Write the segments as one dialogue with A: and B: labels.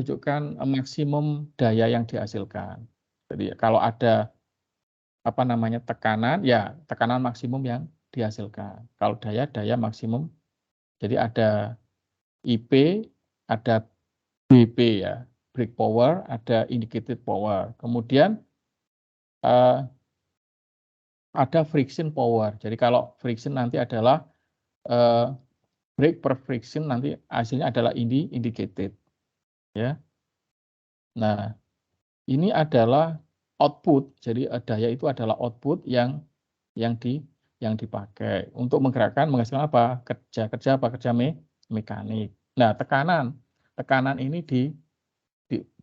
A: menunjukkan maksimum daya yang dihasilkan. Jadi kalau ada apa namanya tekanan, ya tekanan maksimum yang dihasilkan. Kalau daya maksimum. Jadi ada IP, ada BP ya, break power, ada indicated power. Kemudian ada friction power. Jadi kalau friction nanti adalah break per friction, nanti hasilnya adalah indicated. Ya. Nah, ini adalah output. Jadi daya itu adalah output yang dipakai untuk menghasilkan apa? Kerja mekanik. Nah, tekanan ini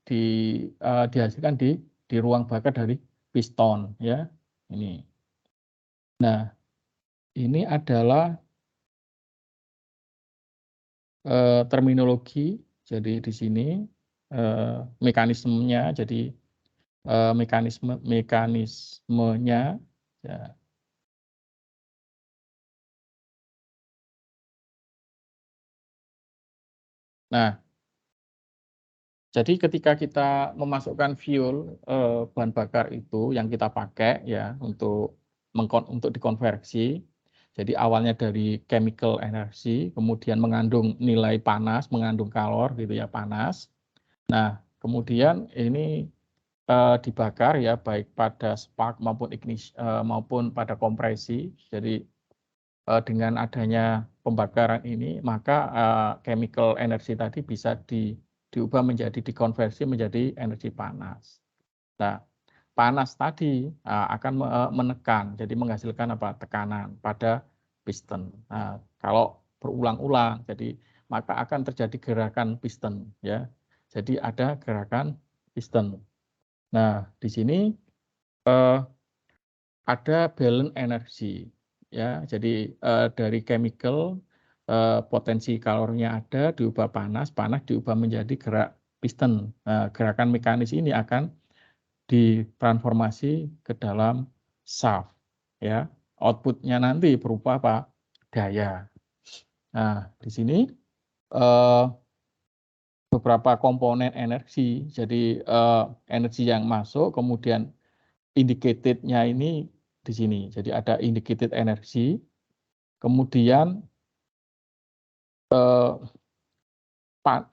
A: dihasilkan di ruang bakar dari piston ya. Ini. Nah, ini adalah terminologi. Jadi di sini mekanismenya. Jadi mekanismenya ya. Nah, jadi ketika kita memasukkan fuel bahan bakar itu yang kita pakai ya untuk dikonversi. Jadi awalnya dari chemical energy, kemudian mengandung nilai panas, mengandung kalor gitu ya, panas. Nah, kemudian ini dibakar ya baik pada spark maupun ignition maupun pada kompresi. Jadi dengan adanya pembakaran ini maka chemical energy tadi bisa diubah menjadi dikonversi menjadi energi panas. Nah, panas tadi akan menekan, jadi menghasilkan apa? Tekanan pada piston. Nah, kalau berulang-ulang, jadi maka akan terjadi gerakan piston, ya. Jadi ada gerakan piston. Nah, di sini ada balance energi, ya. Jadi dari chemical potensi kalornya ada diubah panas, panas diubah menjadi gerak piston. Nah, gerakan mekanis ini akan ditransformasi ke dalam shaft ya. Outputnya nanti berupa apa? Daya. Nah, di sini beberapa komponen energi. Jadi energi yang masuk kemudian indicated-nya ini di sini. Jadi ada indicated energi. Kemudian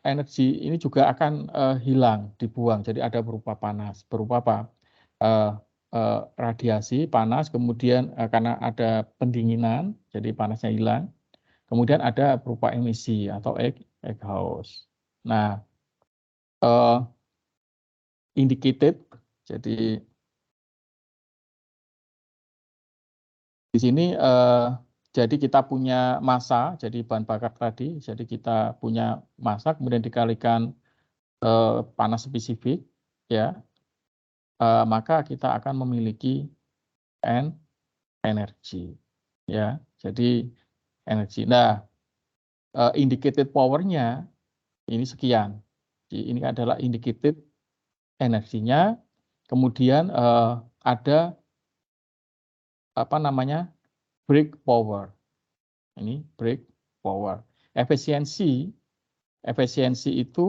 A: energi ini juga akan hilang, dibuang. Jadi ada berupa panas, berupa apa? Radiasi panas, kemudian karena ada pendinginan, jadi panasnya hilang. Kemudian ada berupa emisi atau exhaust. Nah, indicated, jadi di sini jadi kita punya massa, jadi bahan bakar tadi, jadi kita punya massa, kemudian dikalikan panas spesifik, ya, maka kita akan memiliki energi, ya. Jadi energi. Nah, indicated power-nya ini sekian. Jadi ini adalah indicated energinya. Kemudian ada apa namanya break power. Ini break power. Efisiensi itu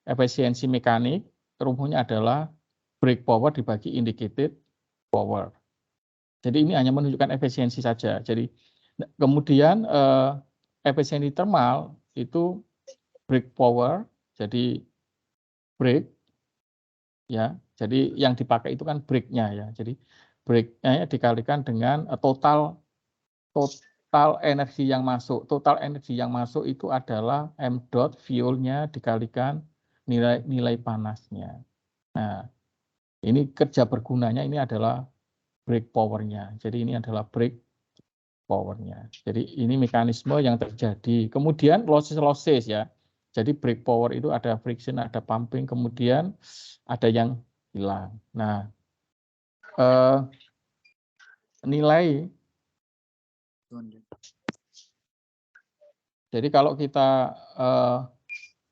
A: efisiensi mekanik rumusnya adalah break power dibagi indicated power. Jadi ini hanya menunjukkan efisiensi saja. Jadi kemudian efisiensi thermal itu break power, jadi break ya. Jadi yang dipakai itu kan breaknya ya. Jadi breaknya dikalikan dengan total energi yang masuk. Total energi yang masuk itu adalah m dot fuelnya dikalikan nilai panasnya. Nah, ini kerja bergunanya ini adalah break powernya. Jadi ini adalah break powernya. Jadi ini mekanisme yang terjadi. Kemudian losses ya. Jadi break power itu ada friction, ada pumping, kemudian ada yang hilang. Nah, nilai. Jadi kalau kita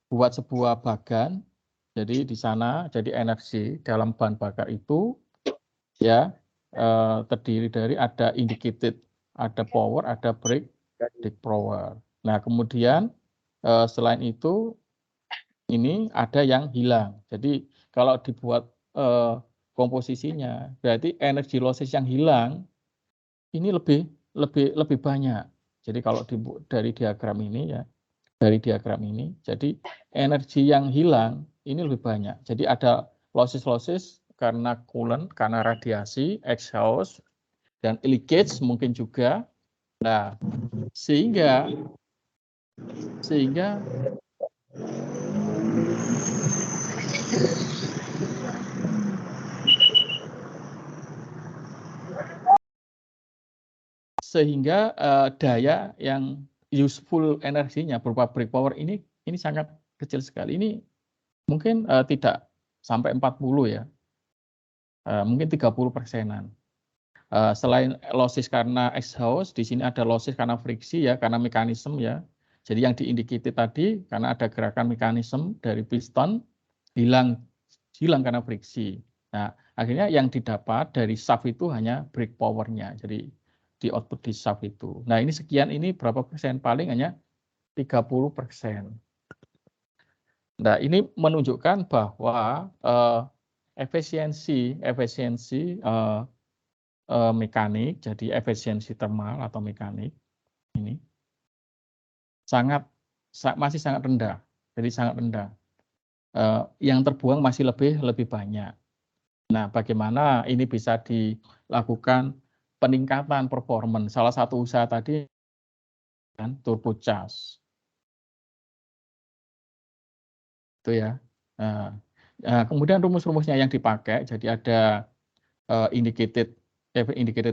A: buat sebuah bagan, jadi di sana jadi energi dalam bahan bakar itu ya terdiri dari ada indicated, ada power, ada break power. Nah, kemudian selain itu ini ada yang hilang. Jadi kalau dibuat komposisinya, berarti energi losses yang hilang ini lebih banyak. Jadi kalau dari diagram ini ya, dari diagram ini, jadi energi yang hilang ini lebih banyak. Jadi ada losses karena coolant, karena radiasi, exhaust, dan leakage mungkin juga. Nah, sehingga daya yang useful energinya berupa break power ini sangat kecil sekali. Ini mungkin tidak sampai 40 ya, mungkin 30%-an. Selain losses karena exhaust, di sini ada losses karena friksi ya, karena mekanisme ya. Jadi yang diindikasi tadi karena ada gerakan mekanisme dari piston hilang karena friksi. Nah, akhirnya yang didapat dari shaft itu hanya brake power-nya. Jadi di output di shaft itu. Nah, ini sekian, ini berapa persen? Paling hanya 30%. Nah, ini menunjukkan bahwa efisiensi mekanik, jadi efisiensi termal atau mekanik ini masih sangat rendah. Jadi sangat rendah. Yang terbuang masih lebih banyak. Nah, bagaimana ini bisa dilakukan peningkatan performance? Salah satu usaha tadi kan turbocharge. Itu ya. Kemudian rumus-rumusnya yang dipakai, jadi ada indicated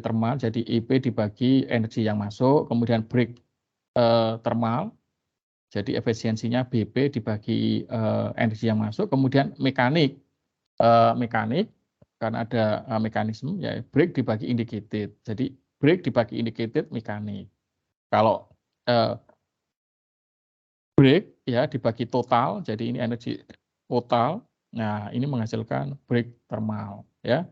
A: thermal, jadi IP dibagi energi yang masuk, kemudian break thermal, jadi efisiensinya BP dibagi energi yang masuk, kemudian mekanik karena ada mekanisme ya break dibagi indicated. Jadi break dibagi indicated mekanik. Kalau break ya dibagi total, jadi ini energi total. Nah, ini menghasilkan break thermal ya.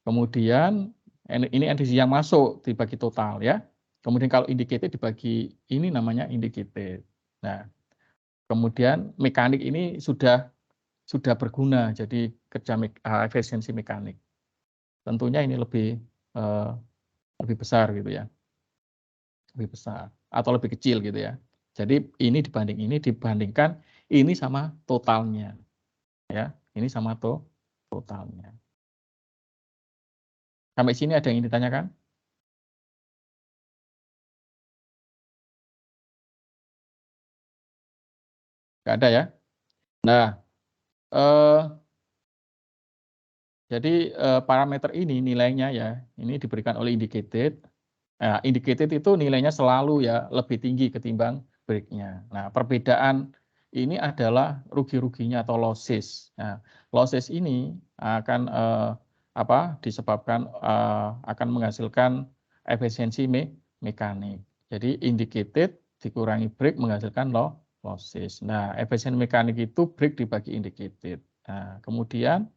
A: Kemudian ini energi yang masuk dibagi total ya. Kemudian kalau indicated dibagi ini namanya indicated. Nah, kemudian mekanik ini sudah berguna, jadi kerja efisiensi mekanik. Tentunya ini lebih besar gitu ya, lebih besar atau lebih kecil gitu ya. Jadi ini dibandingkan ini sama totalnya, ya. Ini sama totalnya. Sampai sini ada yang ingin ditanyakan? Nggak ada ya? Nah, jadi parameter ini nilainya ya, ini diberikan oleh indicated. Nah, indicated itu nilainya selalu ya lebih tinggi ketimbang break-nya. Nah, perbedaan ini adalah rugi-ruginya atau losses. Nah, losses ini akan disebabkan akan menghasilkan efisiensi mekanik. Jadi indicated dikurangi break menghasilkan losses. Nah, efisiensi mekanik itu break dibagi indicated. Nah, kemudian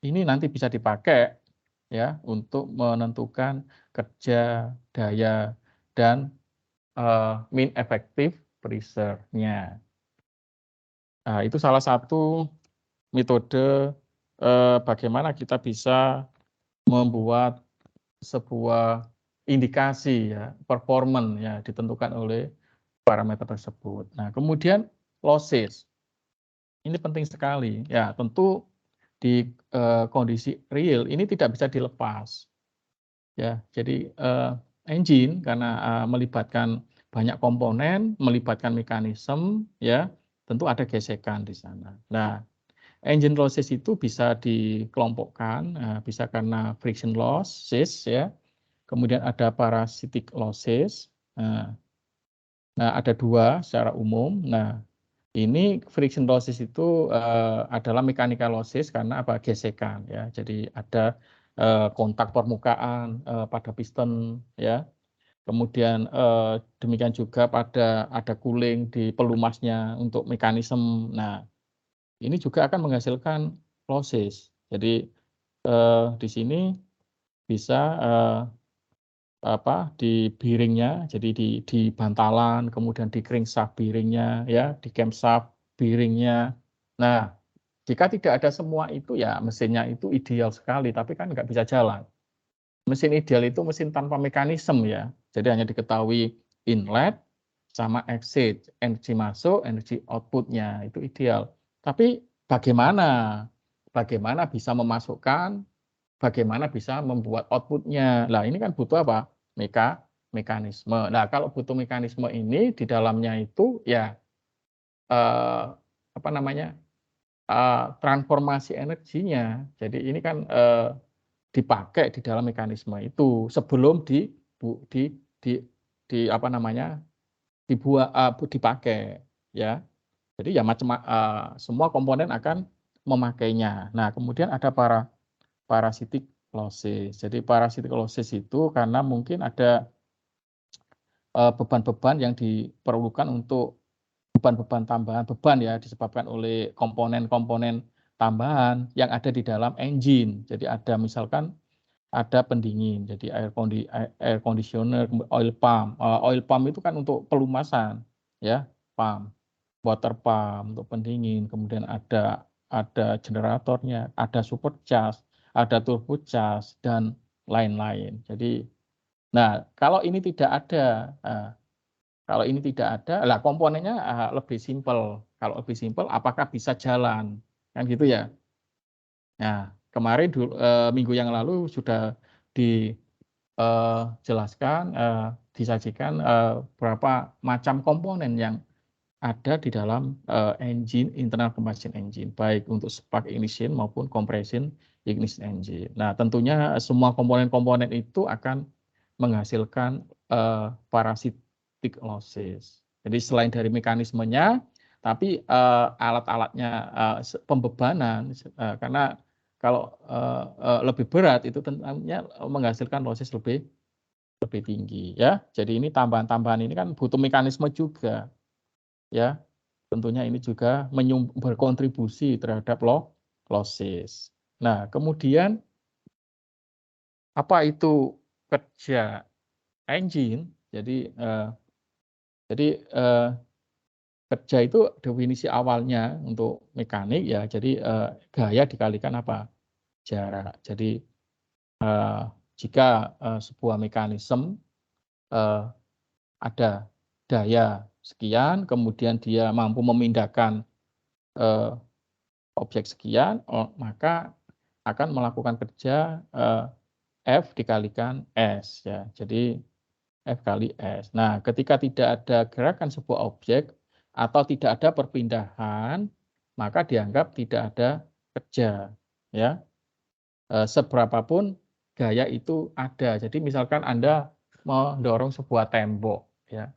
A: ini nanti bisa dipakai ya untuk menentukan kerja, daya, dan mean effective pressure-nya. Nah, itu salah satu metode bagaimana kita bisa membuat sebuah indikasi ya performance ya ditentukan oleh parameter tersebut. Nah, kemudian losses. Ini penting sekali. Ya, tentu di kondisi real ini tidak bisa dilepas. Ya, jadi engine karena melibatkan banyak komponen, melibatkan mekanisme, ya, tentu ada gesekan di sana. Nah, engine losses itu bisa dikelompokkan, bisa karena friction losses, ya, kemudian ada parasitic losses. Nah, ada dua secara umum. Nah, ini friction losses itu adalah mechanical losses karena apa? Gesekan, ya. Jadi ada kontak permukaan pada piston, ya. Kemudian demikian juga ada cooling di pelumasnya untuk mekanisme. Nah, ini juga akan menghasilkan losses. Jadi di sini bisa di bearingnya, jadi di bantalan, kemudian di crankshaft bearingnya, ya, di camshaft bearingnya. Nah, jika tidak ada semua itu ya mesinnya itu ideal sekali, tapi kan nggak bisa jalan. Mesin ideal itu mesin tanpa mekanisme ya. Jadi hanya diketahui inlet sama exit, energi masuk, energi output-nya itu ideal. Tapi bagaimana? Bagaimana bisa memasukkan, bagaimana bisa membuat output-nya. Nah, ini kan butuh apa? Mekanisme. Nah, kalau butuh mekanisme ini di dalamnya itu ya apa namanya? Transformasi energinya. Jadi ini kan dipakai di dalam mekanisme itu sebelum bu di apa namanya, dipakai, ya. Jadi ya semua komponen akan memakainya. Nah, kemudian ada parasitic losses. Jadi parasitic losses itu karena mungkin ada, beban-beban yang diperlukan untuk beban-beban tambahan, beban ya disebabkan oleh komponen-komponen tambahan yang ada di dalam engine. Jadi ada misalkan ada pendingin, jadi air conditioner, oil pump. Oil pump itu kan untuk pelumasan, ya, pump. Water pump untuk pendingin, kemudian ada generatornya, ada supercharge, ada turbocharge, dan lain-lain. Jadi, nah kalau ini tidak ada, kalau ini tidak ada, lah komponennya lebih simpel. Kalau lebih simpel, apakah bisa jalan? Kan gitu ya. Nah, kemarin minggu yang lalu sudah dijelaskan, disajikan berapa macam komponen yang ada di dalam engine, internal combustion engine, baik untuk spark ignition maupun compression ignition engine. Nah, tentunya semua komponen-komponen itu akan menghasilkan parasitic losses. Jadi selain dari mekanismenya, tapi alat-alatnya, pembebanan, karena kalau lebih berat itu tentunya menghasilkan losses lebih tinggi ya. Jadi ini tambahan-tambahan ini kan butuh mekanisme juga ya. Tentunya ini juga berkontribusi terhadap losses. Nah, kemudian apa itu kerja engine? Jadi kerja itu definisi awalnya untuk mekanik ya. Jadi gaya dikalikan apa? Jarak. Jadi jika sebuah mekanisme ada daya sekian, kemudian dia mampu memindahkan objek sekian, maka akan melakukan kerja F dikalikan S ya. Jadi F kali S. Nah, ketika tidak ada gerakan sebuah objek atau tidak ada perpindahan, maka dianggap tidak ada kerja ya. Seberapapun gaya itu ada. Jadi misalkan Anda mendorong sebuah tembok ya,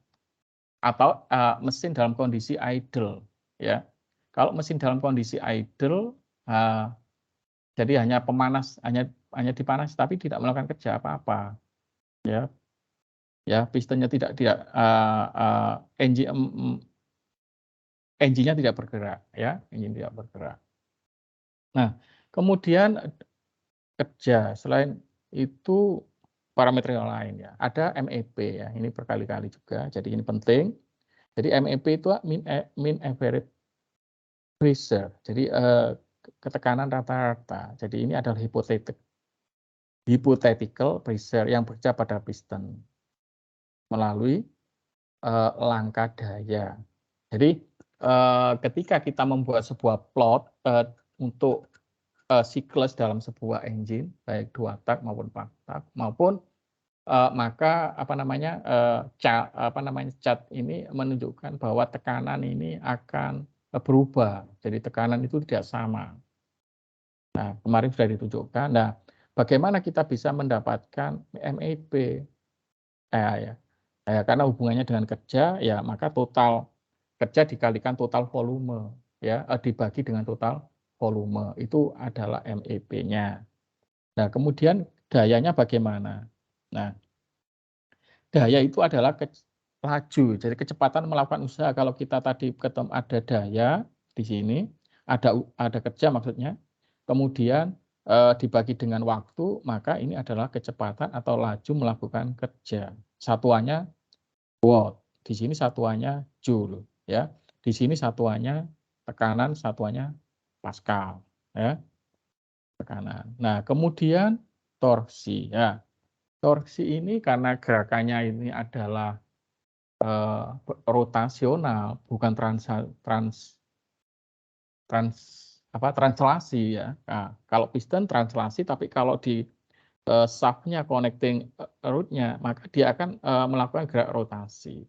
A: atau mesin dalam kondisi idle ya. Kalau mesin dalam kondisi idle, jadi hanya pemanas, hanya dipanas tapi tidak melakukan kerja apa-apa ya. Ya, pistonnya tidak engine-nya tidak bergerak ya, engine tidak bergerak. Nah, kemudian kerja selain itu parameter yang lain ya. Ada MEP ya, ini berkali-kali juga. Jadi ini penting. Jadi MEP itu mean average pressure. Jadi ketekanan rata-rata. Jadi ini adalah hypothetical pressure yang bekerja pada piston melalui langkah daya. Jadi ketika kita membuat sebuah plot untuk siklus dalam sebuah engine, baik 2 tak maupun 4 tak, maupun maka cat ini menunjukkan bahwa tekanan ini akan berubah. Jadi tekanan itu tidak sama. Nah, kemarin sudah ditunjukkan. Nah, bagaimana kita bisa mendapatkan MEP? Ya. Karena hubungannya dengan kerja, ya maka total kerja dikalikan total volume, ya dibagi dengan total volume itu adalah MEP-nya. Nah, kemudian dayanya bagaimana? Nah, daya itu adalah laju, jadi kecepatan melakukan usaha. Kalau kita tadi ketemu ada daya di sini, ada kerja maksudnya, kemudian dibagi dengan waktu, maka ini adalah kecepatan atau laju melakukan kerja. Satuannya watt, di sini satuannya joule, ya. Di sini satuannya tekanan satuannya Pascal, ya, tekanan. Nah, kemudian torsi, ya. Torsi ini karena gerakannya ini adalah rotasional, bukan translasi, ya. Nah, kalau piston translasi, tapi kalau di shaft-nya, connecting rod-nya, maka dia akan melakukan gerak rotasi.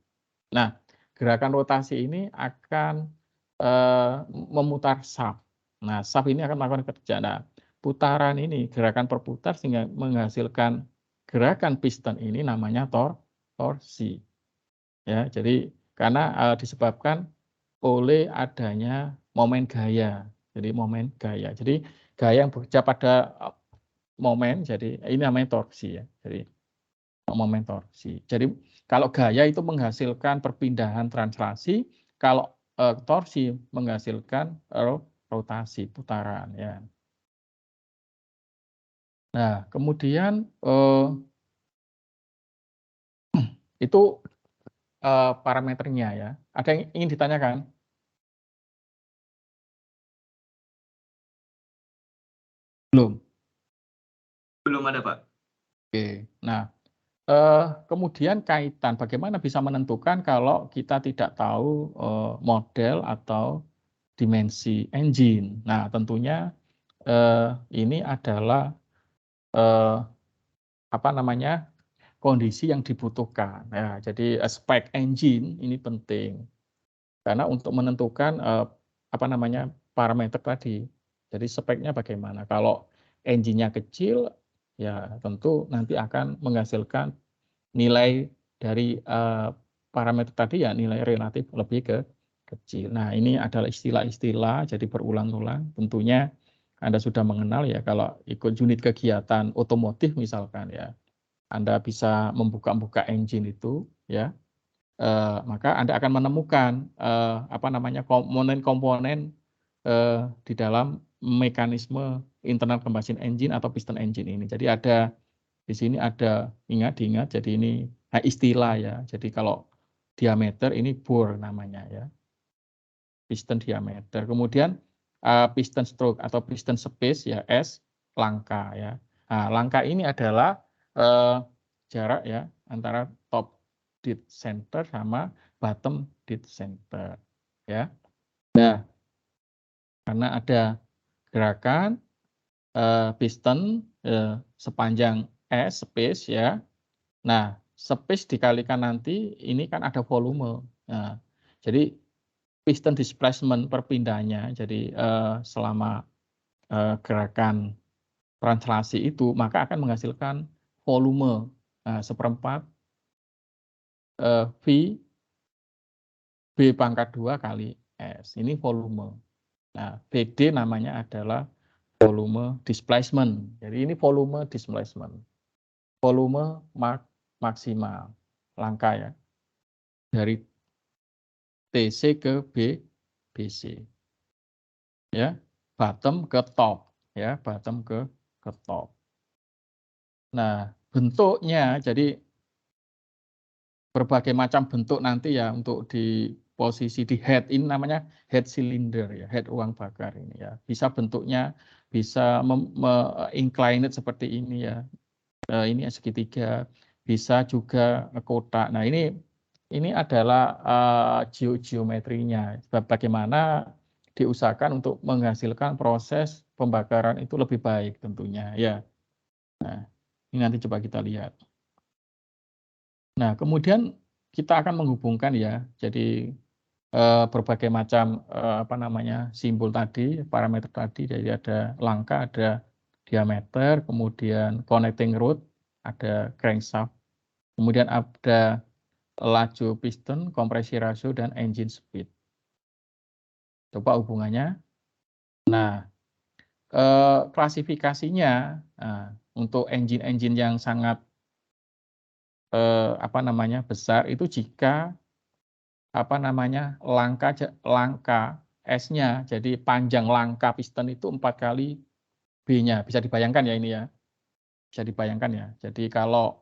A: Nah, gerakan rotasi ini akan memutar shaft. Nah, shaft ini akan melakukan kerja. Nah, putaran ini, gerakan perputar sehingga menghasilkan gerakan piston ini namanya torsi. Ya, jadi karena disebabkan oleh adanya momen gaya. Jadi momen gaya. Jadi gaya yang bekerja pada momen, jadi ini namanya torsi, ya. Jadi momen torsi. Jadi kalau gaya itu menghasilkan perpindahan translasi, kalau torsi menghasilkan rotasi, putaran, ya. Nah, kemudian itu parameternya, ya. Ada yang ingin ditanyakan? Belum.
B: Belum ada, Pak.
A: Oke. Nah, kemudian kaitan bagaimana bisa menentukan kalau kita tidak tahu model atau dimensi engine. Nah, tentunya ini adalah apa namanya, kondisi yang dibutuhkan. Ya, jadi spek engine ini penting karena untuk menentukan apa namanya, parameter tadi. Jadi speknya bagaimana. Kalau engine-nya kecil, ya tentu nanti akan menghasilkan nilai dari parameter tadi, ya nilai relatif lebih kecil. Nah, ini adalah istilah-istilah, jadi berulang-ulang. Tentunya Anda sudah mengenal, ya, kalau ikut unit kegiatan otomotif misalkan, ya, Anda bisa membuka-buka engine itu, ya, maka Anda akan menemukan apa namanya, komponen-komponen di dalam mekanisme internal combustion engine atau piston engine ini. Jadi ada di sini ada, diingat, jadi ini istilah, ya. Jadi kalau diameter ini bore namanya, ya. Piston diameter. Kemudian piston stroke atau piston space, ya, S, langka, ya. Nah, langka ini adalah jarak, ya, antara top dead center sama bottom dead center, ya. Nah, karena ada gerakan piston sepanjang S space, ya. Nah, space dikalikan nanti ini kan ada volume. Nah, jadi piston displacement perpindahannya, jadi selama gerakan translasi itu maka akan menghasilkan volume seperempat V B pangkat 2 kali S. Ini volume. Nah, BD namanya adalah volume displacement. Jadi ini volume displacement. Volume maksimal langka, ya, dari TC ke BC, ya, bottom ke top, ya, bottom ke top. Nah, bentuknya jadi berbagai macam bentuk nanti, ya, untuk di posisi di head ini namanya head cylinder, ya, head ruang bakar ini, ya. Bisa bentuknya bisa inclined seperti ini, ya. Ini segitiga, bisa juga kotak. Nah, ini adalah geometrinya, bagaimana diusahakan untuk menghasilkan proses pembakaran itu lebih baik tentunya, ya. Nah, ini nanti coba kita lihat. Nah, kemudian kita akan menghubungkan, ya, jadi berbagai macam apa namanya, simbol tadi, parameter tadi, jadi ada langka, ada diameter, kemudian connecting rod, ada crankshaft, kemudian ada laju piston, kompresi rasio, dan engine speed. Coba hubungannya. Nah, klasifikasinya untuk engine-engine yang sangat apa namanya, besar itu jika apa namanya, langka S-nya, jadi panjang langka piston itu 4 kali B-nya. Bisa dibayangkan, ya, ini, ya. Bisa dibayangkan, ya. Jadi kalau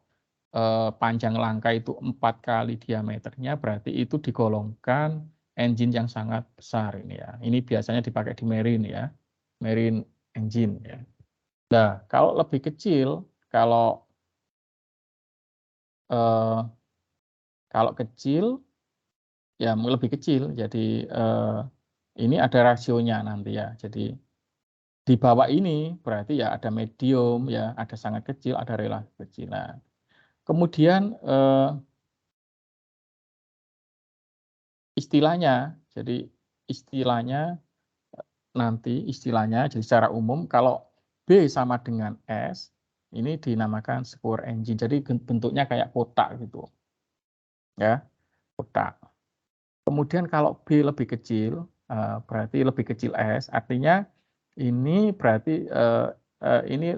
A: panjang langka itu 4 kali diameternya, berarti itu digolongkan engine yang sangat besar ini ya. Ini biasanya dipakai di marine ya, marine engine ya. Nah, kalau lebih kecil, kalau kecil ya lebih kecil. Jadi ini ada rasionya nanti ya. Jadi di bawah ini berarti ya ada medium ya, ada sangat kecil, ada relatif kecil. Nah, kemudian istilahnya, jadi istilahnya jadi secara umum kalau B sama dengan S, ini dinamakan square engine. Jadi bentuknya kayak kotak gitu. Ya, kotak. Kemudian kalau B lebih kecil, berarti lebih kecil S, artinya ini berarti ini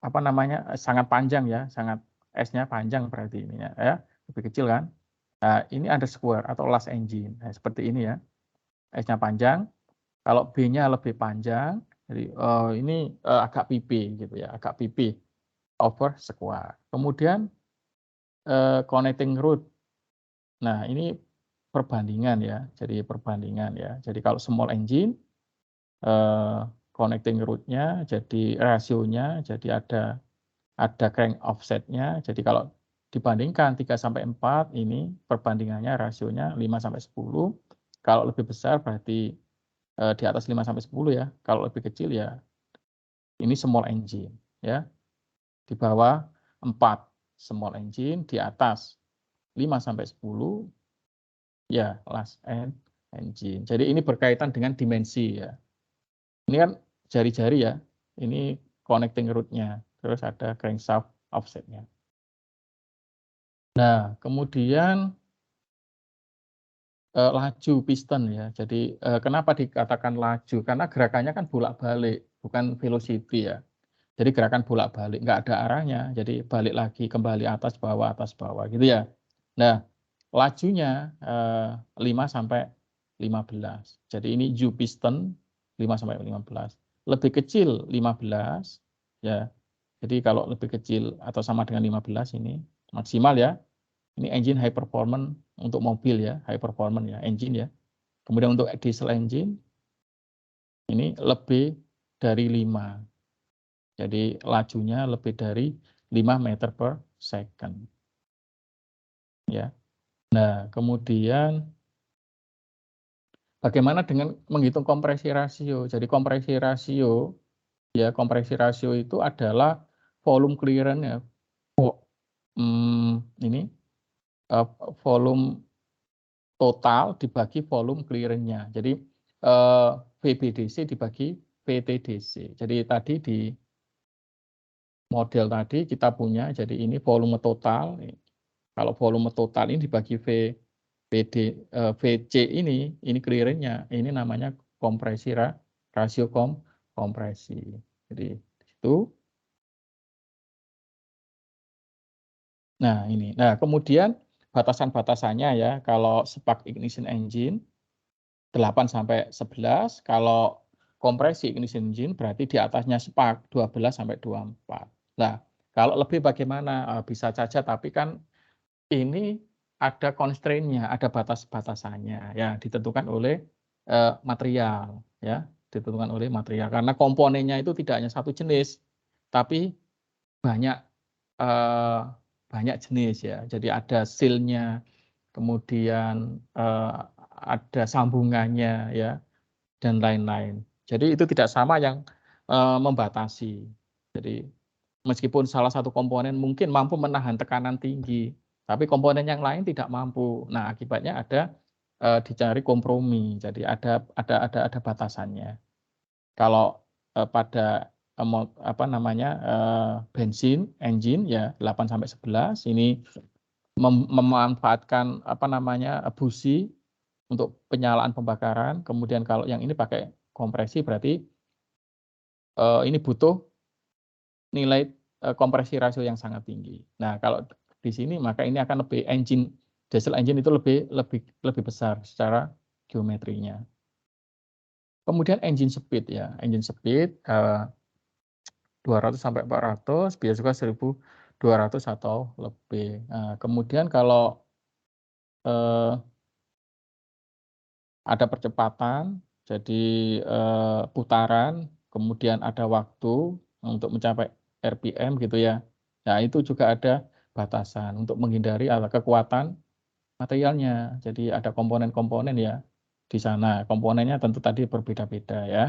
A: apa namanya, sangat panjang ya, sangat S-nya panjang berarti ini ya, lebih kecil kan. Nah, ini underscore atau last engine. Nah, seperti ini ya. S-nya panjang, kalau B-nya lebih panjang, jadi ini agak pipi gitu ya, agak pipi over square. Kemudian connecting root. Nah, ini perbandingan ya, jadi perbandingan ya. Jadi kalau small engine connecting root-nya jadi rasionya jadi ada crank offset-nya. Jadi kalau dibandingkan 3 sampai 4 ini perbandingannya rasionya 5 sampai 10. Kalau lebih besar berarti di atas 5 sampai 10 ya. Kalau lebih kecil ya ini small engine ya. Di bawah 4 small engine, di atas 5 sampai 10 ya last engine. Jadi ini berkaitan dengan dimensi ya. Ini kan jari-jari ya. Ini connecting root-nya. Terus ada crankshaft offset-nya. Nah, kemudian laju piston ya. Jadi kenapa dikatakan laju? Karena gerakannya kan bolak-balik, bukan velocity ya. Jadi gerakan bolak-balik, nggak ada arahnya. Jadi balik lagi, kembali atas bawah gitu ya. Nah, lajunya 5 sampai 15. Jadi ini U piston 5 sampai 15. Lebih kecil 15 ya. Jadi kalau lebih kecil atau sama dengan 15 ini maksimal ya. Ini engine high performance untuk mobil ya, high performance ya, engine ya. Kemudian untuk diesel engine ini lebih dari 5. Jadi lajunya lebih dari 5 meter per second. Ya. Nah, kemudian bagaimana dengan menghitung kompresi rasio? Jadi kompresi rasio itu adalah volume clearance ya. Ini volume total dibagi volume clearance-nya. Jadi VBDC dibagi VTDC. Jadi tadi di model tadi kita punya, jadi ini volume total. Kalau volume total ini dibagi VC ini clearance-nya, ini namanya kompresi rasio kompresi. Jadi itu. Nah ini. Nah kemudian batasan-batasannya ya, kalau spark ignition engine 8 sampai 11, kalau kompresi ignition engine berarti di atasnya spark 12 sampai 24. Nah, kalau lebih bagaimana? Bisa saja, tapi kan ini ada constraint-nya, ada batas-batasannya ya, ditentukan oleh material ya, ditentukan oleh material. Karena komponennya itu tidak hanya satu jenis, tapi banyak banyak jenis ya. Jadi ada seal-nya, kemudian ada sambungannya ya, dan lain-lain. Jadi itu tidak sama yang membatasi. Jadi meskipun salah satu komponen mungkin mampu menahan tekanan tinggi, tapi komponen yang lain tidak mampu. Nah, akibatnya ada dicari kompromi. Jadi ada batasannya. Kalau pada apa namanya bensin engine ya 8 sampai 11 ini memanfaatkan apa namanya busi untuk penyalaan pembakaran. Kemudian kalau yang ini pakai kompresi berarti ini butuh nilai kompresi rasio yang sangat tinggi. Nah, kalau di sini maka ini akan lebih diesel engine itu lebih besar secara geometrinya. Kemudian engine speed ya, engine speed 200 sampai 400, biasa juga 1.200 atau lebih. Nah, kemudian kalau ada percepatan, jadi putaran, kemudian ada waktu untuk mencapai RPM gitu ya. Nah, itu juga ada batasan untuk menghindari kekuatan materialnya. Jadi ada komponen-komponen ya di sana. Komponennya tentu tadi berbeda-beda ya.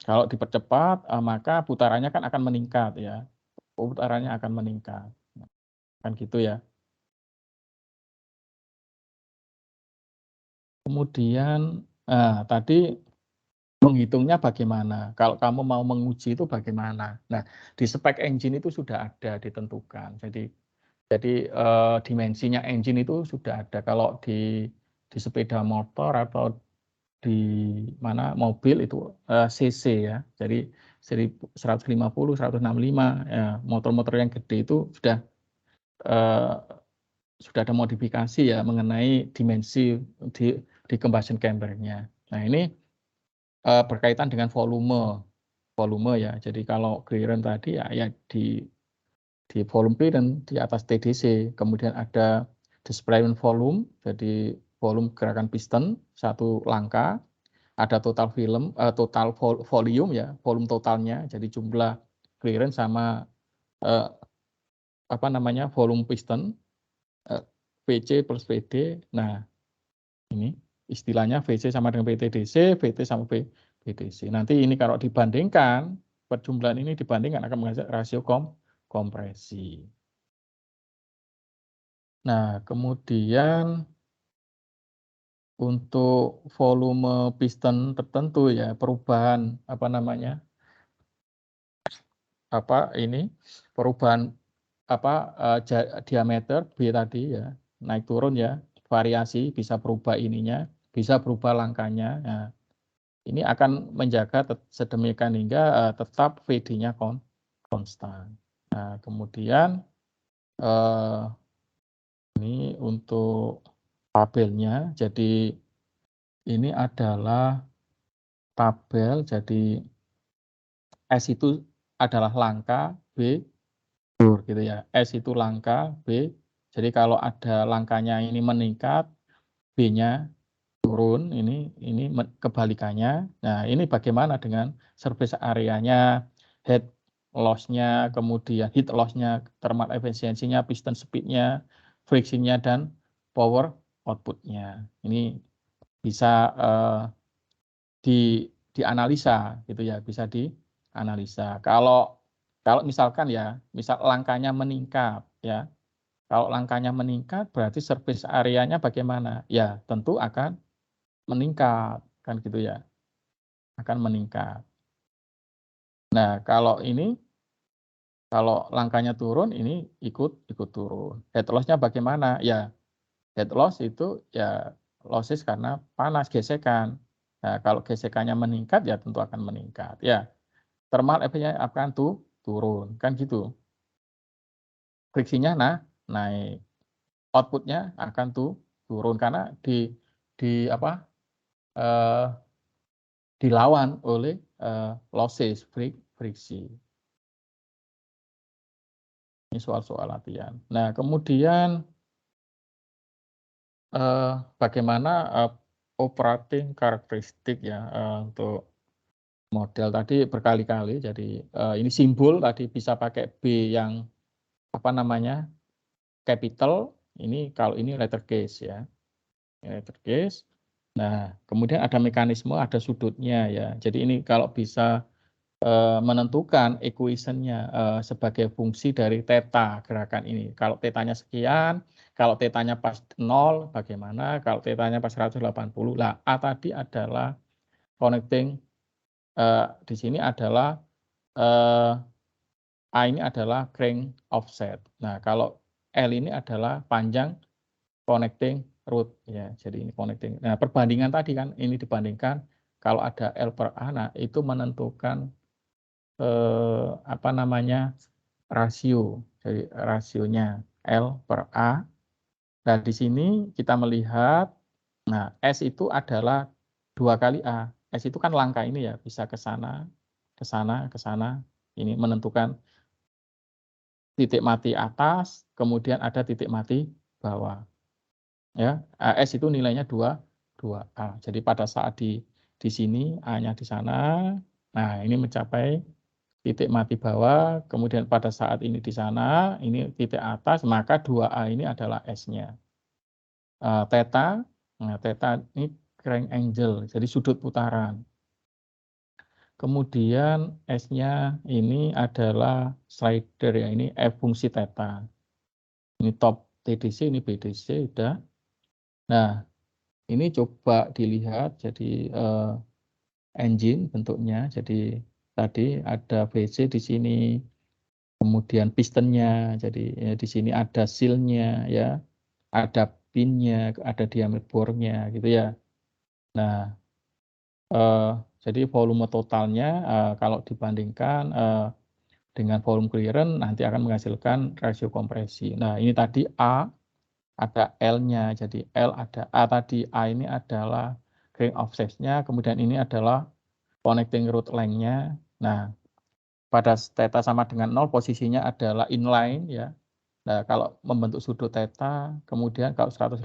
A: Kalau dipercepat, maka putarannya kan akan meningkat ya. Putarannya akan meningkat. Kan gitu ya. Kemudian, tadi menghitungnya bagaimana? Kalau kamu mau menguji itu bagaimana? Nah, di spek engine itu sudah ada ditentukan. Jadi dimensinya engine itu sudah ada. Kalau di sepeda motor atau di mana mobil itu cc ya. Jadi 150, 165 ya, motor-motor yang gede itu sudah ada modifikasi ya mengenai dimensi di combustion chamber-nya. Nah, ini berkaitan dengan volume ya. Jadi kalau clearance tadi ya di volume clearance di atas TDC, kemudian ada displacement volume, jadi volume gerakan piston satu langkah, ada total volume ya, volume totalnya, jadi jumlah clearance sama volume piston, VC plus VD. Nah, ini istilahnya VC sama dengan VTDC, VT sama VDC. Nanti ini kalau dibandingkan, perjumlahan ini dibandingkan akan menghasilkan rasio kompresi. Nah, kemudian untuk volume piston tertentu ya, perubahan perubahan diameter B tadi ya, naik turun ya, variasi bisa berubah ininya, bisa berubah langkahnya. Nah, ini akan menjaga sedemikian hingga tetap VD-nya konstan. Nah, kemudian ini untuk tabelnya, jadi ini adalah tabel, jadi S itu adalah langkah, B dur gitu ya. S itu langkah, B. Jadi kalau ada langkahnya ini meningkat, B-nya turun, ini kebalikannya. Nah, ini bagaimana dengan surface areanya, head loss-nya, kemudian heat loss-nya, thermal efisiensinya, piston speed-nya, friction-nya, dan power output-nya. Ini bisa dianalisa gitu ya, bisa dianalisa. Kalau misalkan ya, misal langkahnya meningkat ya. Kalau langkahnya meningkat berarti surface areanya bagaimana? Ya, tentu akan meningkat kan gitu ya. Akan meningkat. Nah, kalau langkahnya turun ini ikut turun. Head loss-nya bagaimana? Ya, head loss itu ya losses karena panas gesekan. Nah, kalau gesekannya meningkat ya tentu akan meningkat. Ya, thermal efisiensinya akan turun kan gitu. Friksinya naik. Outputnya akan turun karena dilawan oleh losses friksi. Ini soal-soal latihan. Nah, kemudian bagaimana operating karakteristik ya untuk model tadi berkali-kali. Jadi ini simbol tadi bisa pakai B yang capital. Ini kalau ini letter case ya, letter case. Nah, kemudian ada mekanisme, ada sudutnya ya. Jadi ini kalau bisa menentukan equation-nya sebagai fungsi dari theta gerakan ini. Kalau tetanya sekian, kalau tetanya pas 0 bagaimana, kalau tetanya pas 180. Lah, A tadi adalah connecting, di sini adalah A ini adalah crank offset. Nah, kalau L ini adalah panjang connecting root ya. Jadi ini connecting. Nah, perbandingan tadi kan ini dibandingkan kalau ada L per A, nah itu menentukan rasio. Jadi rasionya L per A. Nah, di sini kita melihat, nah S itu adalah 2 kali A. S itu kan langkah ini ya, bisa ke sana, ke sana, ke sana. Ini menentukan titik mati atas, kemudian ada titik mati bawah. ya. AS itu nilainya 2A. Jadi pada saat di sini A-nya di sana. Nah, ini mencapai titik mati bawah, kemudian pada saat ini di sana, ini titik atas, maka 2A ini adalah S-nya. Theta, nah theta ini crank angle, jadi sudut putaran. Kemudian S-nya ini adalah slider ya, ini F fungsi theta. Ini top TDC, ini BDC, udah. Nah, ini coba dilihat, jadi engine bentuknya, jadi tadi ada VC di sini, kemudian pistonnya, jadi ya, di sini ada seal-nya ya, ada pin-nya, ada diameter bore-nya gitu ya. Nah, jadi volume totalnya kalau dibandingkan dengan volume clearance nanti akan menghasilkan rasio kompresi. Nah, ini tadi A ada L-nya, jadi L ada A tadi, A ini adalah crank offset-nya, kemudian ini adalah connecting rod length-nya. Nah, pada theta sama dengan 0 posisinya adalah inline ya. Nah, kalau membentuk sudut theta, kemudian kalau 180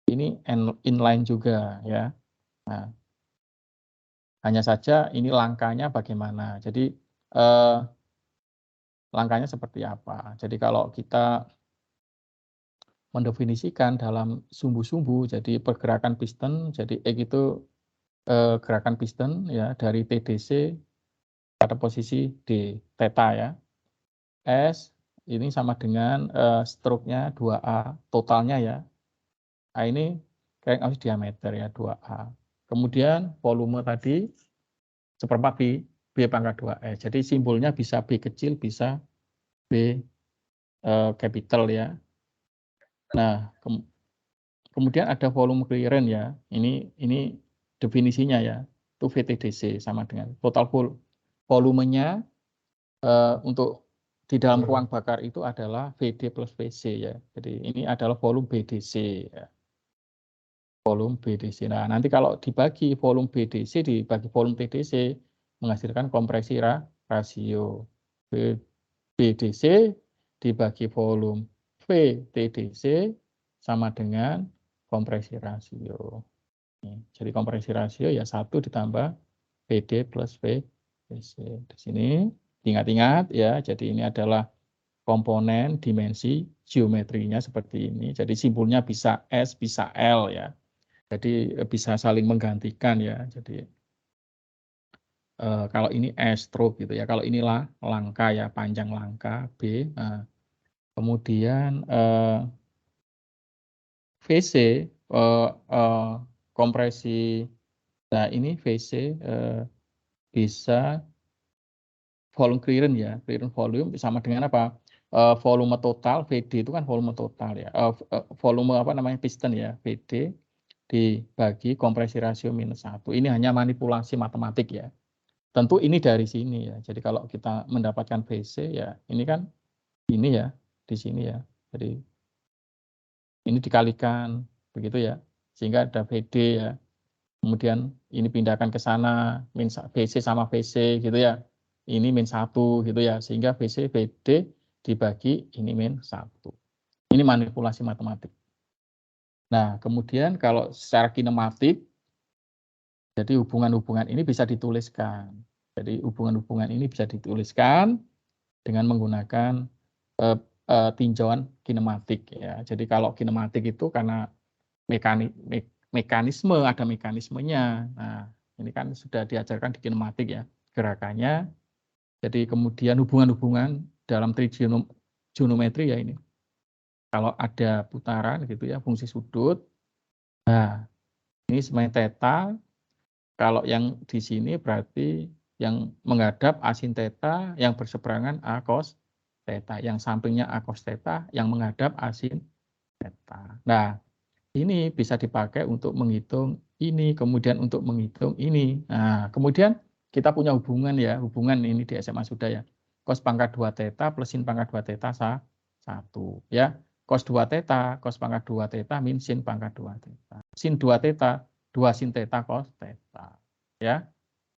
A: ini inline juga ya. Nah, hanya saja ini langkahnya bagaimana. Jadi langkahnya seperti apa. Jadi kalau kita mendefinisikan dalam sumbu-sumbu, jadi pergerakan piston, jadi X itu gerakan piston ya dari TDC pada posisi D, theta ya. S ini sama dengan stroke-nya 2A, totalnya ya. Nah, ini crank axis diameter ya 2A. Kemudian volume tadi seperempat B pangkat 2S. Jadi simbolnya bisa B kecil, bisa B capital ya. Nah, kemudian ada volume clearance ya. Ini definisinya ya. Itu VTDC sama dengan total volumenya untuk di dalam ruang bakar itu adalah VD plus VC ya. Jadi ini adalah volume BDC ya. Volume BDC. Nah, nanti kalau dibagi volume BDC dibagi volume TDC menghasilkan kompresi rasio. BDC dibagi volume VTDC sama dengan kompresi rasio. Jadi kompresi rasio ya 1 ditambah PD plus VDC. Di sini ingat-ingat ya, jadi ini adalah komponen dimensi geometrinya seperti ini. Jadi simbolnya bisa S, bisa L ya. Jadi bisa saling menggantikan ya. Jadi kalau ini S stroke gitu ya. Kalau inilah langkah ya, panjang langkah B. Nah, kemudian VC kompresi. Nah, ini VC bisa volume clearance ya, clearance volume sama dengan apa? Volume total VD itu kan volume total ya. Volume apa namanya piston ya, VD dibagi kompresi rasio -1. Ini hanya manipulasi matematik ya. Tentu ini dari sini ya. Jadi kalau kita mendapatkan VC ya, ini kan ini ya, di sini ya. Jadi ini dikalikan begitu ya. Sehingga ada VD ya. Kemudian ini pindahkan ke sana, VC sama VC gitu ya. Ini -1 gitu ya. Sehingga VC, VD dibagi ini -1. Ini manipulasi matematik. Nah, kemudian kalau secara kinematik, jadi hubungan-hubungan ini bisa dituliskan. Jadi hubungan-hubungan ini bisa dituliskan dengan menggunakan tinjauan kinematik ya. Jadi kalau kinematik itu karena mekanisme, ada mekanismenya. Nah, ini kan sudah diajarkan di kinematik ya, gerakannya. Jadi kemudian hubungan-hubungan dalam trigonometri ya ini. Kalau ada putaran gitu ya, fungsi sudut. Nah, ini semuanya theta. Kalau yang di sini berarti yang menghadap A sin theta, yang berseberangan A cos theta, yang sampingnya A cos theta, yang menghadap A sin theta. Nah, ini bisa dipakai untuk menghitung ini, kemudian untuk menghitung ini. Nah, kemudian kita punya hubungan ya, hubungan ini di SMA sudah ya. Cos pangkat 2 theta plus sin pangkat 2 theta 1 ya. Cos 2 theta, cos pangkat 2 theta min sin pangkat 2 theta. Sin 2 theta, 2 sin theta cos theta. Ya.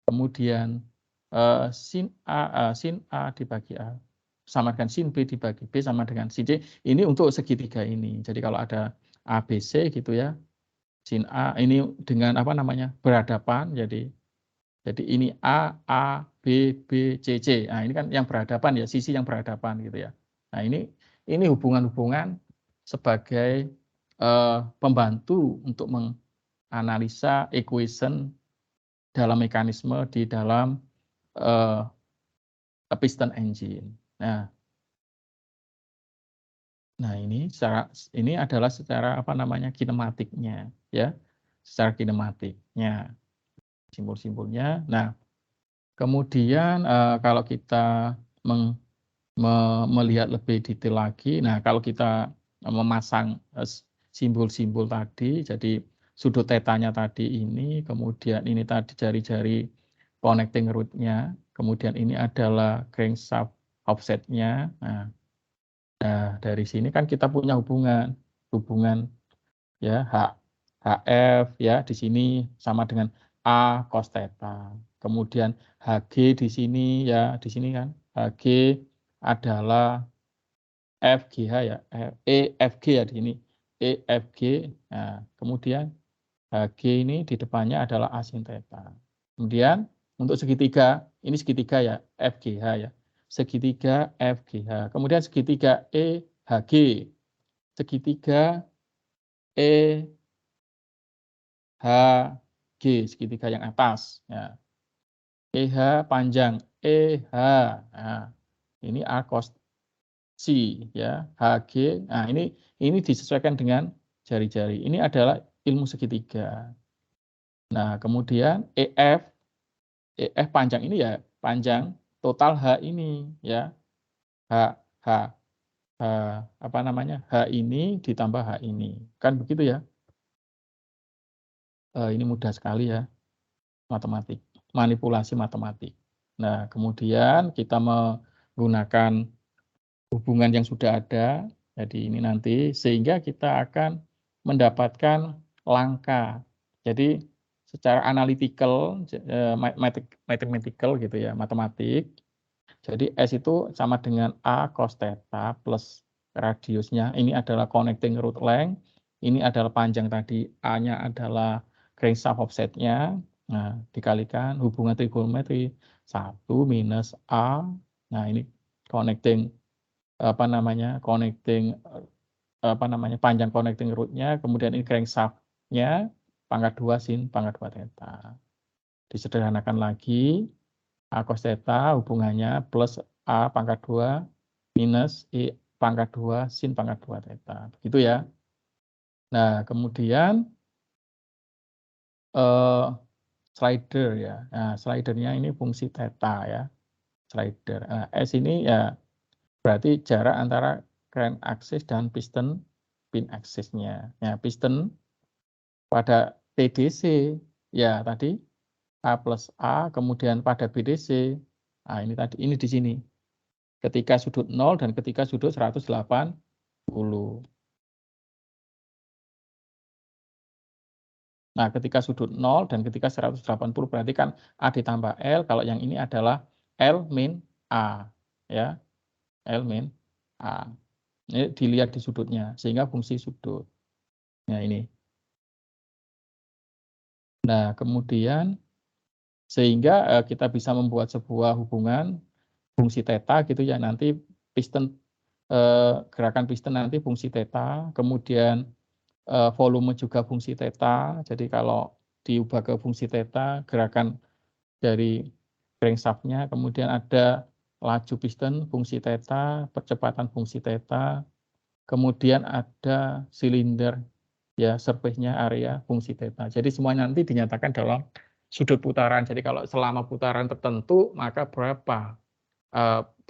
A: Kemudian sin A dibagi A sama dengan sin B dibagi B sama dengan sin C. Ini untuk segitiga ini. Jadi kalau ada ABC gitu ya. Sin A ini dengan apa namanya? Berhadapan. Jadi ini A, B, C, C. Nah, ini kan yang berhadapan ya, sisi yang berhadapan gitu ya. Nah, ini hubungan-hubungan sebagai pembantu untuk menganalisa equation dalam mekanisme di dalam piston engine. Nah, ini adalah secara apa namanya kinematiknya ya, secara kinematiknya, simbol-simbolnya. Nah, kemudian kalau kita melihat lebih detail lagi, nah kalau kita memasang simbol-simbol tadi, jadi sudut tetanya tadi ini, kemudian ini tadi jari-jari connecting rod-nya, kemudian ini adalah crankshaft offset-nya. Nah, dari sini kan kita punya hubungan ya HF ya di sini sama dengan A cos theta. Kemudian HG di sini ya, di sini kan HG adalah FGH ya, EFG ya di sini. EFG. Nah, kemudian HG ini di depannya adalah A sin theta. Kemudian untuk segitiga, ini segitiga ya, FGH ya. Segitiga FGH. Kemudian segitiga EHG. Segitiga EHG, segitiga yang atas. Ya. EH panjang, EH. Nah, ini A cos C ya, HG. Nah, ini disesuaikan dengan jari-jari. Ini adalah ilmu segitiga. Nah, kemudian EF panjang ini ya, panjang total H ini ya. H H H apa namanya? H ini ditambah H ini. Kan begitu ya? Ini mudah sekali ya, matematik, manipulasi matematik. Nah, kemudian kita menggunakan hubungan yang sudah ada, jadi ini nanti, sehingga kita akan mendapatkan langkah. Jadi secara analytical, mathematical gitu ya, matematik. Jadi S itu sama dengan A cos theta plus radiusnya. Ini adalah connecting rod length. Ini adalah panjang tadi, A-nya adalah crankshaft offset-nya. Nah, dikalikan hubungan trigonometri 1 minus A. Nah, ini connecting panjang connecting rod-nya, kemudian ini crankshaft-nya pangkat 2 sin pangkat 2 theta. Disederhanakan lagi, A cos theta hubungannya plus A pangkat 2 minus E pangkat 2 sin pangkat 2 theta. Begitu ya. Nah, kemudian slider ya. Nah, slidernya ini fungsi theta ya. Slider. Nah, S ini ya berarti jarak antara crank axis dan piston pin axis-nya. Ya, piston pada TDC ya tadi A plus A, kemudian pada BDC. Nah, ini tadi ini di sini. Ketika sudut 0 dan ketika sudut 180. Nah, ketika sudut 0 dan ketika 180 berarti kan A ditambah L, kalau yang ini adalah L min A. Ya, L min A. Ini dilihat di sudutnya, sehingga fungsi sudut. Nah, ini. Nah, kemudian sehingga kita bisa membuat sebuah hubungan fungsi theta gitu ya, nanti piston gerakan piston nanti fungsi theta, kemudian volume juga fungsi theta. Jadi kalau diubah ke fungsi theta, gerakan dari crankshaft-nya, kemudian ada laju piston fungsi theta, percepatan fungsi theta, kemudian ada silinder ya, surface-nya area fungsi theta. Jadi semuanya nanti dinyatakan dalam sudut putaran. Jadi kalau selama putaran tertentu, maka berapa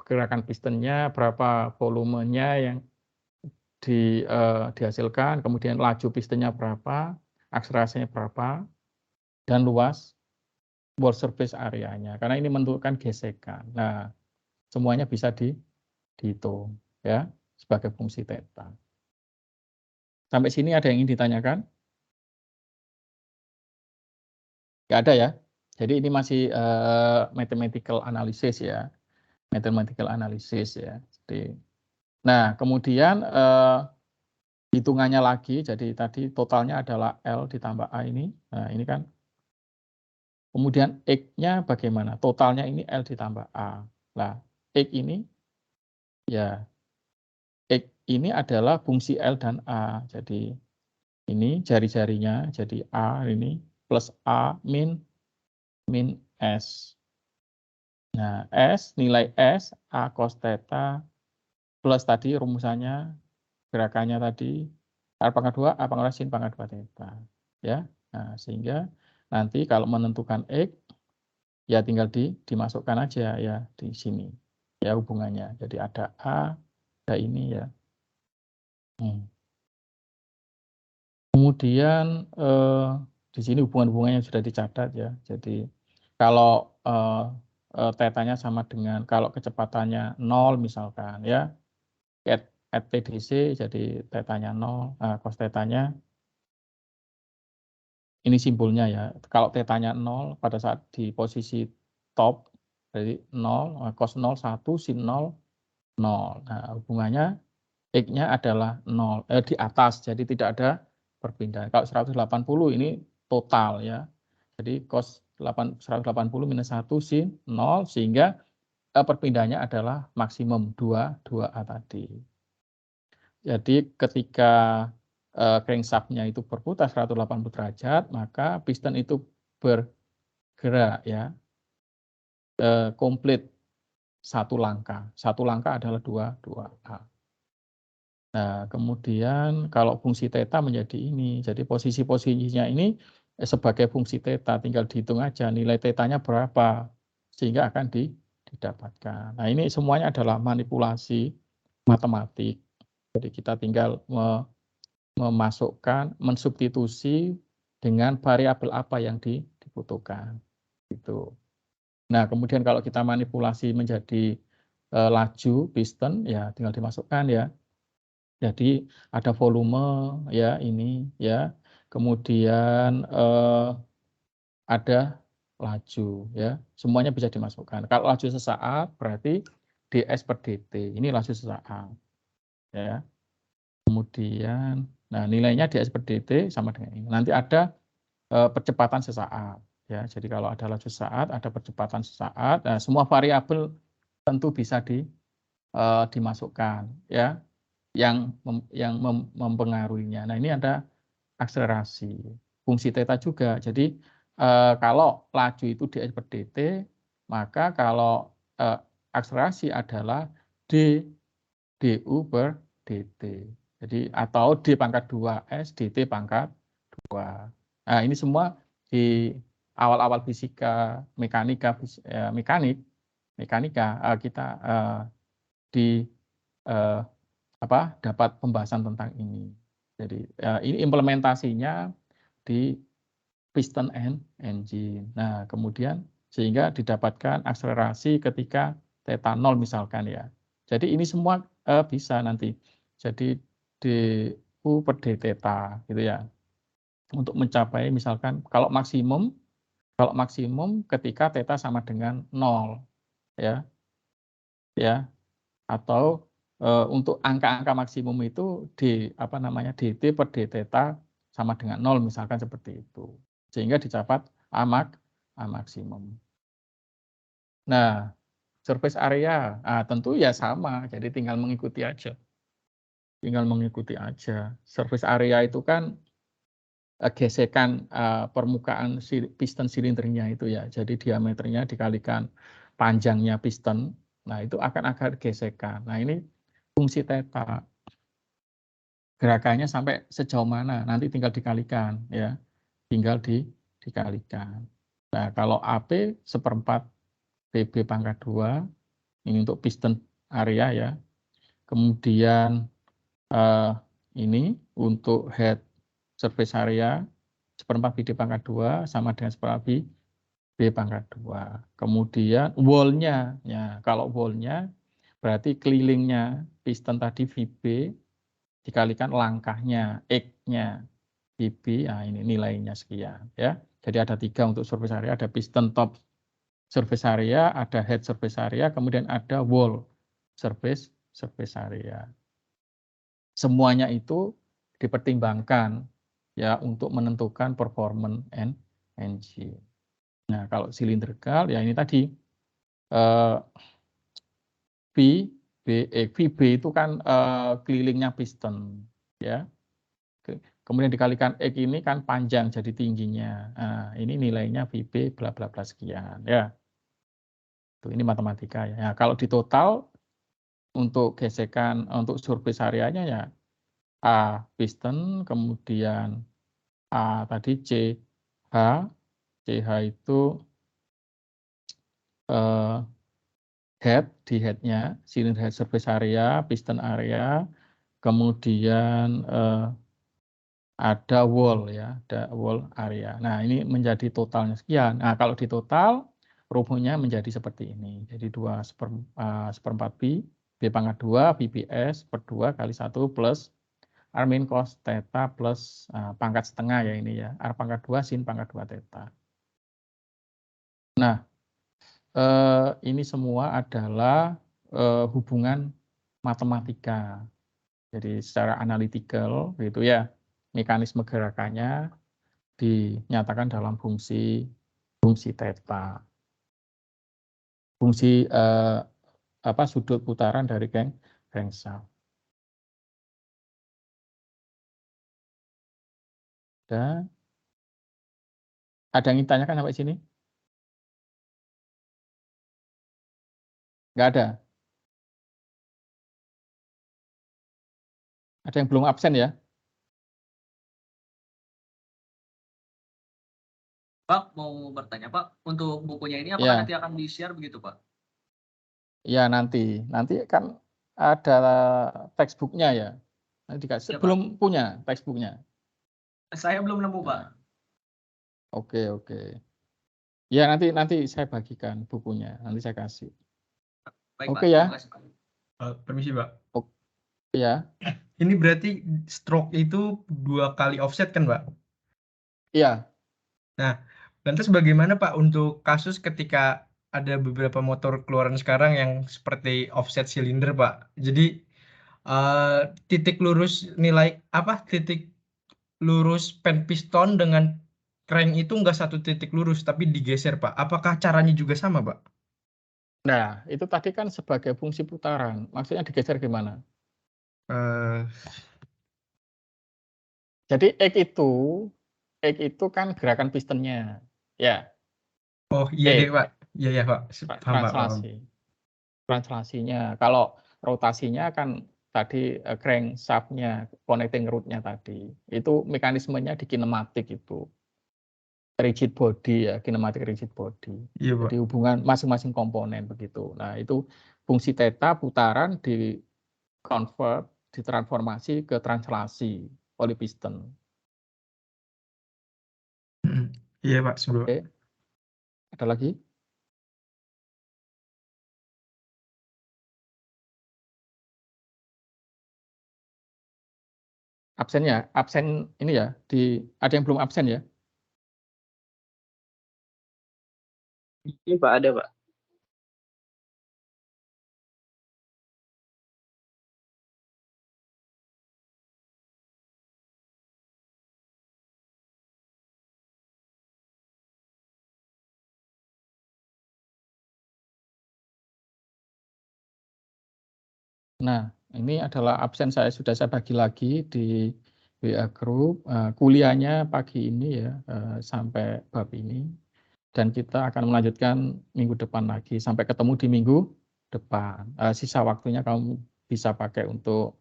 A: gerakan pistonnya, berapa volumenya yang dihasilkan, kemudian laju pistonnya berapa, akselerasinya berapa, dan luas bore surface areanya. Karena ini menentukan gesekan. Nah, semuanya bisa dihitung ya sebagai fungsi theta. Sampai sini ada yang ingin ditanyakan? Nggak ada ya. Jadi ini masih mathematical analysis ya. Mathematical analysis ya. Jadi, nah, kemudian hitungannya lagi, jadi tadi totalnya adalah L ditambah A ini. Nah, ini kan. Kemudian X-nya bagaimana? Totalnya ini L ditambah A. Nah, X ini, ya, X ini adalah fungsi L dan A. Jadi, ini jari-jarinya, jadi A ini plus A min S. Nah, S, nilai S, A cos theta, plus tadi rumusannya, gerakannya tadi, R pangkat 2, A pangkat 2, sin pangkat 2 theta. Ya, nah, sehingga nanti kalau menentukan X, ya tinggal dimasukkan aja ya di sini. Ya hubungannya. Jadi ada A, ada ini ya. Kemudian di sini hubungan-hubungannya sudah dicatat ya. Jadi kalau tetanya sama dengan kalau kecepatannya 0 misalkan ya, at TDC jadi tetanya 0, cos tetanya ini simbolnya ya. Kalau tetanya 0 pada saat di posisi top jadi 0, cos 0 1, sin 0 0. Nah, hubungannya X-nya adalah 0 di atas, jadi tidak ada perpindahan. Kalau 180 ini total ya. Jadi cos 180 minus 1 sin 0 sehingga perpindahannya adalah maksimum 2A tadi. Jadi ketika crankshaft-nya itu berputar 180 derajat, maka piston itu bergerak ya. Komplit satu langkah. Satu langkah adalah 2A. Nah, kemudian kalau fungsi theta menjadi ini. Jadi posisi-posisinya ini sebagai fungsi theta, tinggal dihitung aja nilai tetanya berapa sehingga akan didapatkan. Nah, ini semuanya adalah manipulasi matematik. Jadi kita tinggal memasukkan, mensubstitusi dengan variabel apa yang dibutuhkan. Gitu. Nah, kemudian kalau kita manipulasi menjadi laju piston, ya tinggal dimasukkan ya. Jadi ada volume ya ini ya, kemudian ada laju ya, semuanya bisa dimasukkan. Kalau laju sesaat berarti ds per dt, ini laju sesaat ya. Kemudian, nah nilainya ds per dt sama dengan ini. Nanti ada percepatan sesaat ya. Jadi kalau ada laju sesaat, ada percepatan sesaat. Nah, semua variabel tentu bisa dimasukkan ya. Yang mempengaruhinya. Nah, ini ada akselerasi, fungsi theta juga. Jadi kalau laju itu ds per dt, maka kalau akselerasi adalah du per dt. Jadi atau d pangkat 2s dt pangkat 2. Nah, ini semua di awal-awal fisika, mekanika kita di dapat pembahasan tentang ini. Jadi ini implementasinya di piston engine. Nah, kemudian sehingga didapatkan akselerasi ketika theta 0 misalkan ya. Jadi ini semua bisa nanti. Jadi du per d theta gitu ya. Untuk mencapai misalkan kalau maksimum ketika theta sama dengan 0 ya. Ya, atau untuk angka-angka maksimum itu dt per d theta sama dengan 0 misalkan seperti itu. Sehingga dicapai A maksimum. Nah, surface area tentu ya sama, jadi tinggal mengikuti aja. Surface area itu kan gesekan permukaan piston silindernya itu ya. Jadi diameternya dikalikan panjangnya piston. Nah, itu akan ada gesekan. Nah, ini fungsi theta. Gerakannya sampai sejauh mana nanti tinggal dikalikan ya. Tinggal dikalikan. Nah, kalau AP seperempat PB pangkat 2 ini untuk piston area ya. Kemudian ini untuk head surface area seperempat BD pangkat 2 sama dengan seperempat B pangkat 2. Kemudian wall-nya, ya, kalau wall-nya berarti kelilingnya piston tadi VB dikalikan langkahnya, X-nya VB, nah ini nilainya sekian. Ya. Jadi ada 3 untuk surface area, ada piston top surface area, ada head surface area, kemudian ada wall surface area. Semuanya itu dipertimbangkan ya untuk menentukan performance engine. Nah, kalau cylindrical ya ini tadi VB itu kan kelilingnya piston ya. Kemudian dikalikan X ini kan panjang jadi tingginya. Nah, ini nilainya VB bla bla bla sekian ya. Tuh, ini matematika ya. Nah, kalau di total untuk gesekan untuk surface areanya ya A piston, kemudian A tadi CH itu head di headnya, cylinder head surface area, piston area, kemudian ada wall ya, ada wall area. Nah, ini menjadi totalnya sekian. Nah, kalau di total rumusnya menjadi seperti ini. Jadi 2/4 B pangkat 2 VBS per 2 kali 1 plus R min cos theta plus pangkat setengah ya ini ya, R pangkat 2 sin pangkat 2 theta. Nah, ini semua adalah hubungan matematika. Jadi secara analytical gitu ya, mekanisme gerakannya dinyatakan dalam fungsi theta. Fungsi sudut putaran dari crankshaft. Dan ada yang ditanyakan sampai sini? Nggak ada. Ada yang belum absen ya?
B: Pak, mau bertanya Pak, untuk bukunya ini apakah
A: Ya,
B: nanti akan di-share begitu Pak?
A: ya nanti kan ada textbooknya ya. Nanti dikasih.
B: Ya, Pak.
A: Belum punya textbooknya.
B: Saya belum nemu Pak.
A: Oke. Ya nanti saya bagikan bukunya. Nanti saya kasih.
B: Baik
A: Oke
B: Pak,
A: ya.
B: terima kasih Pak.
C: Permisi Pak.
A: Ya.
C: Ini berarti stroke itu 2 kali offset kan Pak?
A: Iya.
C: Nah, lantas bagaimana Pak untuk kasus ketika ada beberapa motor keluaran sekarang yang seperti offset silinder Pak? Jadi titik lurus titik lurus pen piston dengan crank itu nggak satu titik lurus tapi digeser Pak. Apakah caranya juga sama Pak?
A: Nah, itu tadi kan sebagai fungsi putaran. Maksudnya digeser gimana? Jadi X itu kan gerakan pistonnya. Ya.
C: Oh iya deh Pak. Iya Pak. Paham Pak.
A: Translasinya. Kalau rotasinya kan tadi crankshaft-nya, connecting rod-nya tadi. Itu mekanismenya di kinematik itu. Rigid body ya, kinematik rigid body.
C: Iya, Pak.
A: Jadi hubungan masing-masing komponen begitu. Nah, itu fungsi theta putaran ditransformasi ke translasi oleh piston.
C: Iya, Pak.
A: Oke. Ada lagi? Absen ini ya, ada yang belum absen ya?
D: Iya Pak, ada Pak.
A: Nah, ini adalah absen sudah saya bagi lagi di WA Group. Kuliahnya pagi ini ya, sampai bab ini. Dan kita akan melanjutkan minggu depan lagi. Sampai ketemu di minggu depan. Sisa waktunya kamu bisa pakai untuk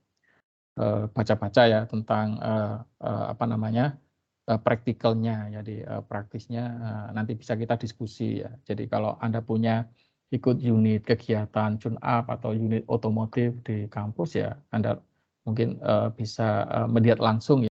A: baca-baca ya tentang praktikalnya. Jadi praktisnya nanti bisa kita diskusi ya. Jadi kalau Anda punya ikut unit kegiatan tune up atau unit otomotif di kampus ya Anda mungkin bisa melihat langsung ya.